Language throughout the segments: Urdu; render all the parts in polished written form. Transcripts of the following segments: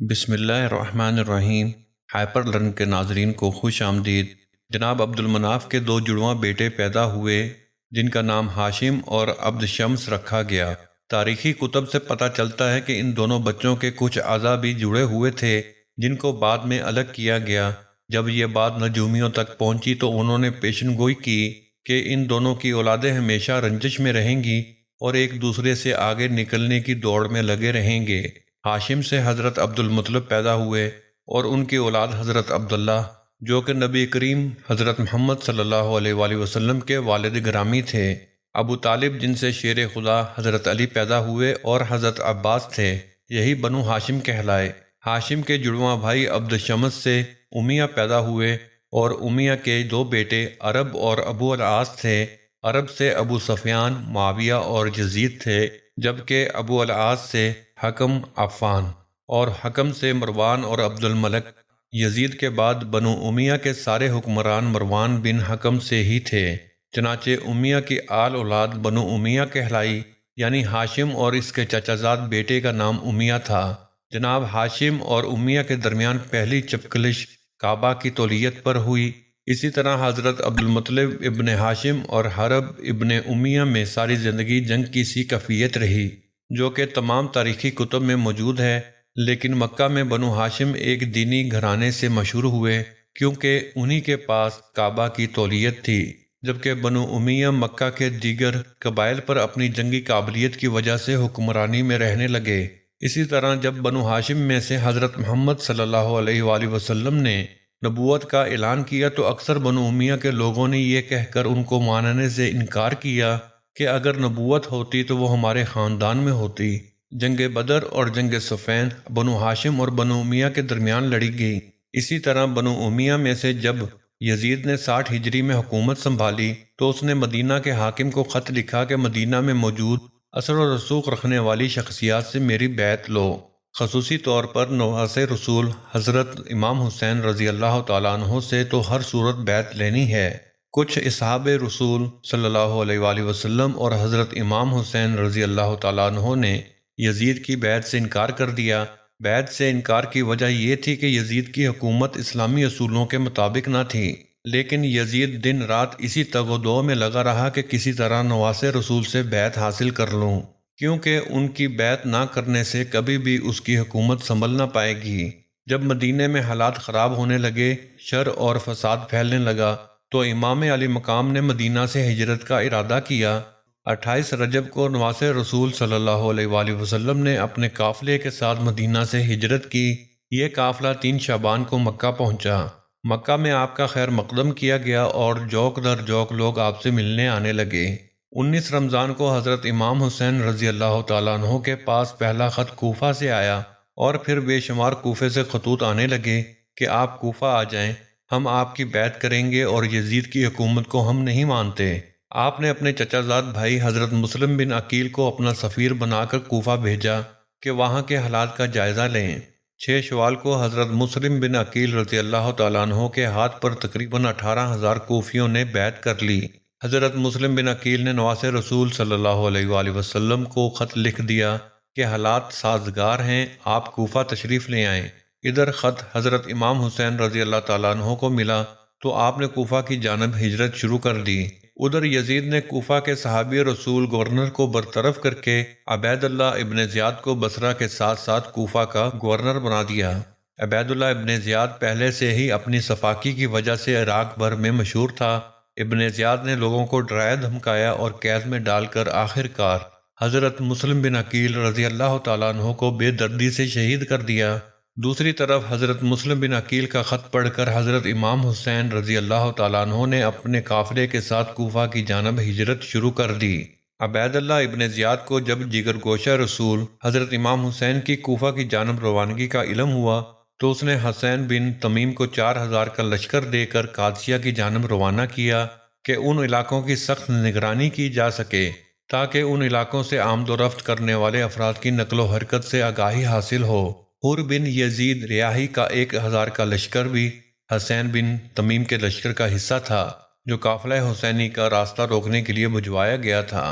بسم اللہ الرحمن الرحیم۔ ہائپر لرن کے ناظرین کو خوش آمدید۔ جناب عبد المناف کے دو جڑواں بیٹے پیدا ہوئے جن کا نام ہاشم اور عبد شمس رکھا گیا۔ تاریخی کتب سے پتہ چلتا ہے کہ ان دونوں بچوں کے کچھ اعضاء بھی جڑے ہوئے تھے جن کو بعد میں الگ کیا گیا۔ جب یہ بات نجومیوں تک پہنچی تو انہوں نے پیشن گوئی کی کہ ان دونوں کی اولادیں ہمیشہ رنجش میں رہیں گی اور ایک دوسرے سے آگے نکلنے کی دوڑ میں لگے رہیں گے۔ ہاشم سے حضرت عبد المطلب پیدا ہوئے اور ان کی اولاد حضرت عبداللہ جو کہ نبی کریم حضرت محمد صلی اللہ علیہ وآلہ وسلم کے والد گرامی تھے۔ ابو طالب جن سے شیر خدا حضرت علی پیدا ہوئے اور حضرت عباس تھے، یہی بنو ہاشم کہلائے۔ ہاشم کے جڑواں بھائی عبد شمس سے امیہ پیدا ہوئے اور امیہ کے دو بیٹے عرب اور ابو العاص تھے۔ عرب سے ابو سفیان، معاویہ اور یزید تھے، جبکہ ابو العاص سے حکم عفان اور حکم سے مروان اور عبد الملک۔ یزید کے بعد بنو امیہ کے سارے حکمران مروان بن حکم سے ہی تھے، چنانچہ امیہ کی آل اولاد بنو امیہ کہلائی، یعنی ہاشم اور اس کے چچا زاد بیٹے کا نام امیہ تھا۔ جناب ہاشم اور امیہ کے درمیان پہلی چپکلش کعبہ کی تولیت پر ہوئی۔ اسی طرح حضرت عبد المطلب ابن ہاشم اور حرب ابن امیہ میں ساری زندگی جنگ کی سی کیفیت رہی جو کہ تمام تاریخی کتب میں موجود ہے، لیکن مکہ میں بنو ہاشم ایک دینی گھرانے سے مشہور ہوئے کیونکہ انہی کے پاس کعبہ کی تولیت تھی، جبکہ بنو امیہ مکہ کے دیگر قبائل پر اپنی جنگی قابلیت کی وجہ سے حکمرانی میں رہنے لگے۔ اسی طرح جب بنو ہاشم میں سے حضرت محمد صلی اللہ علیہ وآلہ وسلم نے نبوت کا اعلان کیا تو اکثر بنو امیہ کے لوگوں نے یہ کہہ کر ان کو ماننے سے انکار کیا کہ اگر نبوت ہوتی تو وہ ہمارے خاندان میں ہوتی۔ جنگ بدر اور جنگ صفین بنو ہاشم اور بنو امیہ کے درمیان لڑی گئی۔ اسی طرح بنو امیہ میں سے جب یزید نے 60 ہجری میں حکومت سنبھالی تو اس نے مدینہ کے حاکم کو خط لکھا کہ مدینہ میں موجود اثر و رسوخ رکھنے والی شخصیات سے میری بیعت لو، خصوصی طور پر نواس رسول حضرت امام حسین رضی اللہ تعالیٰ عنہ سے تو ہر صورت بیعت لینی ہے۔ کچھ اصحاب رسول صلی اللہ علیہ وآلہ وسلم اور حضرت امام حسین رضی اللہ تعالیٰ عنہ نے یزید کی بیعت سے انکار کر دیا۔ بیعت سے انکار کی وجہ یہ تھی کہ یزید کی حکومت اسلامی اصولوں کے مطابق نہ تھی، لیکن یزید دن رات اسی تگ و دو میں لگا رہا کہ کسی طرح نواس رسول سے بیعت حاصل کر لوں، کیونکہ ان کی بیعت نہ کرنے سے کبھی بھی اس کی حکومت سنبھل نہ پائے گی۔ جب مدینے میں حالات خراب ہونے لگے، شر اور فساد پھیلنے لگا، تو امام علی مقام نے مدینہ سے ہجرت کا ارادہ کیا۔ 28 رجب کو نواس رسول صلی اللہ علیہ وآلہ وسلم نے اپنے قافلے کے ساتھ مدینہ سے ہجرت کی۔ یہ قافلہ 3 شعبان کو مکہ پہنچا۔ مکہ میں آپ کا خیر مقدم کیا گیا اور جوک در جوک لوگ آپ سے ملنے آنے لگے۔ 19 رمضان کو حضرت امام حسین رضی اللہ تعالیٰ عنہ کے پاس پہلا خط کوفہ سے آیا اور پھر بے شمار کوفے سے خطوط آنے لگے کہ آپ کوفہ آ جائیں، ہم آپ کی بیعت کریں گے اور یزید کی حکومت کو ہم نہیں مانتے۔ آپ نے اپنے چچا زاد بھائی حضرت مسلم بن عقیل کو اپنا سفیر بنا کر کوفہ بھیجا کہ وہاں کے حالات کا جائزہ لیں۔ 6 شوال کو حضرت مسلم بن عقیل رضی اللہ تعالیٰ عنہ کے ہاتھ پر تقریباً 18,000 کوفیوں نے بیعت کر لی۔ حضرت مسلم بن عقیل نے نواس رسول صلی اللہ علیہ وآلہ وسلم کو خط لکھ دیا کہ حالات سازگار ہیں، آپ کوفہ تشریف لے آئیں۔ ادھر خط حضرت امام حسین رضی اللہ تعالیٰ عنہ کو ملا تو آپ نے کوفہ کی جانب ہجرت شروع کر دی۔ ادھر یزید نے کوفہ کے صحابی رسول گورنر کو برطرف کر کے عبید اللہ ابن زیاد کو بصرہ کے ساتھ ساتھ کوفہ کا گورنر بنا دیا۔ عبید اللہ ابن زیاد پہلے سے ہی اپنی صفاکی کی وجہ سے عراق بھر میں مشہور تھا۔ ابن زیاد نے لوگوں کو ڈرایا دھمکایا اور قید میں ڈال کر آخر کار حضرت مسلم بن عقیل رضی اللہ تعالیٰ عنہ کو بے دردی سے شہید کر دیا۔ دوسری طرف حضرت مسلم بن عقیل کا خط پڑھ کر حضرت امام حسین رضی اللہ تعالیٰ عنہ نے اپنے قافلے کے ساتھ کوفہ کی جانب ہجرت شروع کر دی۔ عبید اللہ ابن زیاد کو جب جگر گوشہ رسول حضرت امام حسین کی کوفہ کی جانب روانگی کا علم ہوا تو اس نے حسین بن تمیم کو 4,000 کا لشکر دے کر قادسیہ کی جانب روانہ کیا کہ ان علاقوں کی سخت نگرانی کی جا سکے تاکہ ان علاقوں سے آمد و رفت کرنے والے افراد کی نقل و حرکت سے آگاہی حاصل ہو۔ حر بن یزید ریاحی کا 1,000 کا لشکر بھی حسین بن تمیم کے لشکر کا حصہ تھا جو قافلہ حسینی کا راستہ روکنے کے لیے بھجوایا گیا تھا۔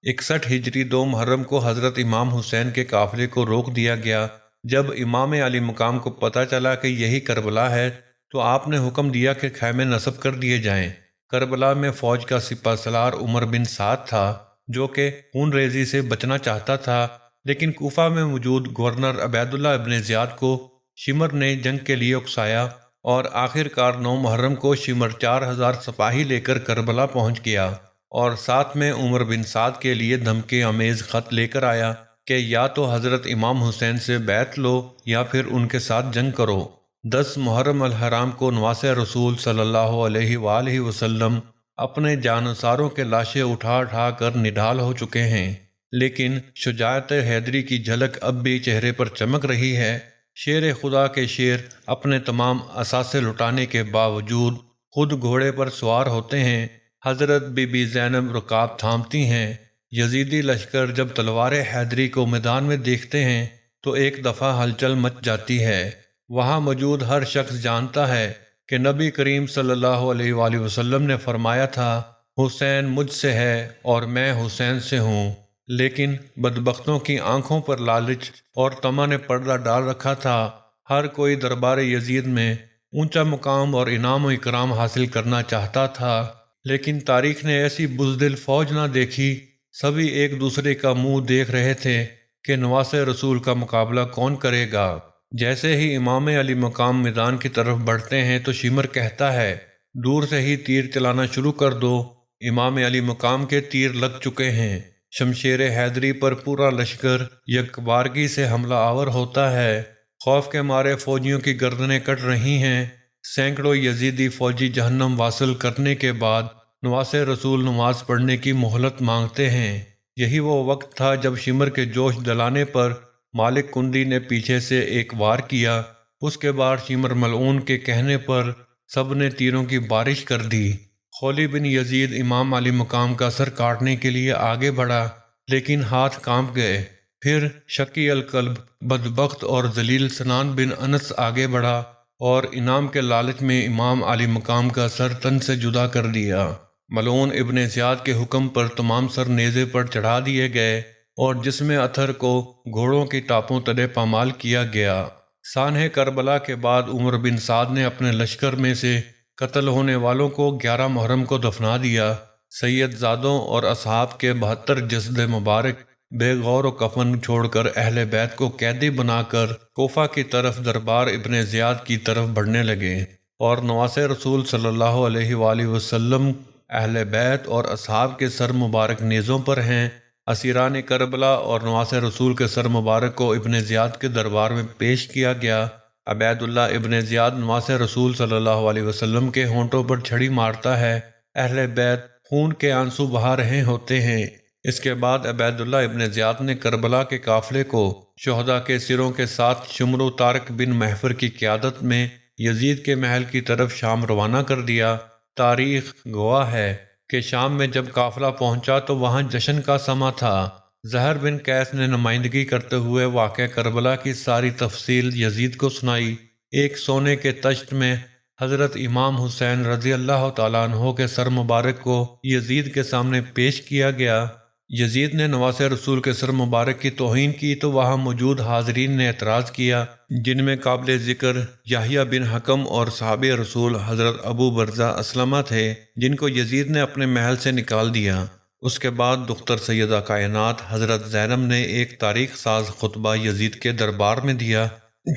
61 ہجری 2 محرم کو حضرت امام حسین کے قافلے کو روک دیا گیا جب امام علی مقام کو پتہ چلا کہ یہی کربلا ہے تو آپ نے حکم دیا کہ خیمے نصب کر دیے جائیں۔ کربلا میں فوج کا سپہ سالار عمر بن سعد تھا، جو کہ خون ریزی سے بچنا چاہتا تھا، لیکن کوفہ میں موجود گورنر عبید اللہ ابن زیاد کو شمر نے جنگ کے لیے اکسایا، اور آخر کار 9 محرم کو شمر 4000 سپاہی لے کر کربلا پہنچ گیا، اور ساتھ میں عمر بن سعد کے لیے دھمکی آمیز خط لے کر آیا کہ یا تو حضرت امام حسین سے بیعت لو یا پھر ان کے ساتھ جنگ کرو۔ 10 محرم الحرام کو نواس رسول صلی اللہ علیہ وآلہ وسلم اپنے جانثاروں کے لاشیں اٹھا اٹھا کر نڈھال ہو چکے ہیں، لیکن شجاعت حیدری کی جھلک اب بھی چہرے پر چمک رہی ہے۔ شیر خدا کے شیر اپنے تمام اثاثے لٹانے کے باوجود خود گھوڑے پر سوار ہوتے ہیں۔ حضرت بی بی زینب رکاب تھامتی ہیں۔ یزیدی لشکر جب تلوار حیدری کو میدان میں دیکھتے ہیں تو ایک دفعہ ہلچل مچ جاتی ہے۔ وہاں موجود ہر شخص جانتا ہے کہ نبی کریم صلی اللہ علیہ وآلہ وسلم نے فرمایا تھا، حسین مجھ سے ہے اور میں حسین سے ہوں، لیکن بدبختوں کی آنکھوں پر لالچ اور طمع نے پردہ ڈال رکھا تھا۔ ہر کوئی دربار یزید میں اونچا مقام اور انعام و اکرام حاصل کرنا چاہتا تھا، لیکن تاریخ نے ایسی بزدل فوج نہ دیکھی۔ سبھی ایک دوسرے کا منہ دیکھ رہے تھے کہ نواس رسول کا مقابلہ کون کرے گا۔ جیسے ہی امام علی مقام میدان کی طرف بڑھتے ہیں تو شمر کہتا ہے، دور سے ہی تیر چلانا شروع کر دو۔ امام علی مقام کے تیر لگ چکے ہیں۔ شمشیر حیدری پر پورا لشکر یکبارگی سے حملہ آور ہوتا ہے۔ خوف کے مارے فوجیوں کی گردنیں کٹ رہی ہیں۔ سینکڑوں یزیدی فوجی جہنم واصل کرنے کے بعد نواس رسول نماز پڑھنے کی مہلت مانگتے ہیں۔ یہی وہ وقت تھا جب شمر کے جوش دلانے پر مالک کندی نے پیچھے سے ایک وار کیا۔ اس کے بعد شمر ملعون کے کہنے پر سب نے تیروں کی بارش کر دی۔ خولی بن یزید امام علی مقام کا سر کاٹنے کے لیے آگے بڑھا، لیکن ہاتھ کانپ گئے۔ پھر شقی القلب، بدبخت اور ذلیل سنان بن انس آگے بڑھا اور انعام کے لالچ میں امام علی مقام کا سر تن سے جدا کر دیا۔ ملعون ابن زیاد کے حکم پر تمام سر نیزے پر چڑھا دیے گئے اور جسم اطہر کو گھوڑوں کی ٹاپوں تلے پامال کیا گیا۔ سانحہ کربلا کے بعد عمر بن سعد نے اپنے لشکر میں سے قتل ہونے والوں کو 11 محرم کو دفنا دیا۔ سید زادوں اور اصحاب کے 72 جسد مبارک بے غور و کفن چھوڑ کر اہل بیت کو قیدی بنا کر کوفہ کی طرف دربار ابن زیاد کی طرف بڑھنے لگے، اور نواس رسول صلی اللہ علیہ وآلہ وسلم اہل بیت اور اصحاب کے سر مبارک نیزوں پر ہیں۔ اسیران کربلا اور نواس رسول کے سر مبارک کو ابن زیاد کے دربار میں پیش کیا گیا۔ عبید اللہ ابن زیاد نواس رسول صلی اللہ علیہ وسلم کے ہونٹوں پر چھڑی مارتا ہے۔ اہل بیت خون کے آنسو بہا رہے ہوتے ہیں۔ اس کے بعد عبید اللہ ابن زیاد نے کربلا کے قافلے کو شہداء کے سروں کے ساتھ شمرو طارق بن محفر کی قیادت میں یزید کے محل کی طرف شام روانہ کر دیا۔ تاریخ گواہ ہے کہ شام میں جب قافلہ پہنچا تو وہاں جشن کا سماں تھا۔ زہر بن قیس نے نمائندگی کرتے ہوئے واقعہ کربلا کی ساری تفصیل یزید کو سنائی۔ ایک سونے کے تشت میں حضرت امام حسین رضی اللہ تعالیٰ عنہ کے سر مبارک کو یزید کے سامنے پیش کیا گیا۔ یزید نے نواس رسول کے سر مبارک کی توہین کی تو وہاں موجود حاضرین نے اعتراض کیا، جن میں قابل ذکر یحییٰ بن حکم اور صحابی رسول حضرت ابو برزہ اسلمہ تھے، جن کو یزید نے اپنے محل سے نکال دیا۔ اس کے بعد دختر سیدہ کائنات حضرت زینب نے ایک تاریخ ساز خطبہ یزید کے دربار میں دیا،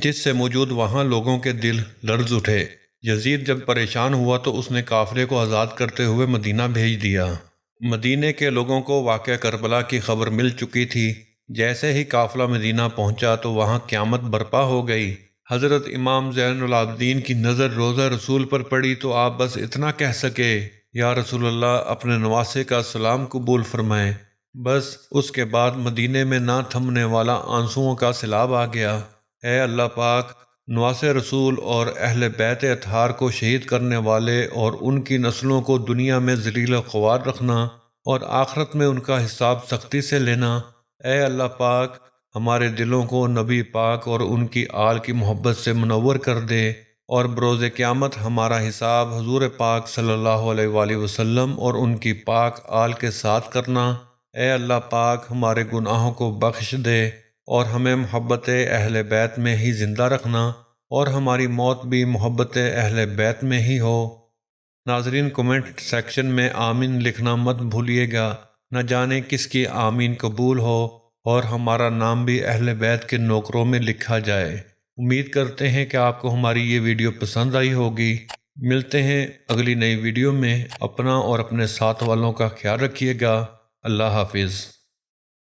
جس سے موجود وہاں لوگوں کے دل لرز اٹھے۔ یزید جب پریشان ہوا تو اس نے قافلے کو آزاد کرتے ہوئے مدینہ بھیج دیا۔ مدینے کے لوگوں کو واقعہ کربلا کی خبر مل چکی تھی۔ جیسے ہی قافلہ مدینہ پہنچا تو وہاں قیامت برپا ہو گئی۔ حضرت امام زین العابدین کی نظر روضہ رسول پر پڑی تو آپ بس اتنا کہہ سکے، یا رسول اللہ اپنے نواسے کا سلام قبول فرمائیں۔ بس اس کے بعد مدینے میں نہ تھمنے والا آنسوؤں کا سیلاب آ گیا۔ اے اللہ پاک، نواس رسول اور اہل بیت اطہار کو شہید کرنے والے اور ان کی نسلوں کو دنیا میں ذلیل و خوار رکھنا اور آخرت میں ان کا حساب سختی سے لینا۔ اے اللہ پاک، ہمارے دلوں کو نبی پاک اور ان کی آل کی محبت سے منور کر دے، اور بروز قیامت ہمارا حساب حضور پاک صلی اللہ علیہ وآلہ وسلم اور ان کی پاک آل کے ساتھ کرنا۔ اے اللہ پاک، ہمارے گناہوں کو بخش دے اور ہمیں محبت اہل بیت میں ہی زندہ رکھنا، اور ہماری موت بھی محبت اہل بیت میں ہی ہو۔ ناظرین، کومنٹ سیکشن میں آمین لکھنا مت بھولیے گا، نہ جانے کس کی آمین قبول ہو اور ہمارا نام بھی اہل بیت کے نوکروں میں لکھا جائے۔ امید کرتے ہیں کہ آپ کو ہماری یہ ویڈیو پسند آئی ہوگی۔ ملتے ہیں اگلی نئی ویڈیو میں۔ اپنا اور اپنے ساتھ والوں کا خیال رکھیے گا۔ اللہ حافظ۔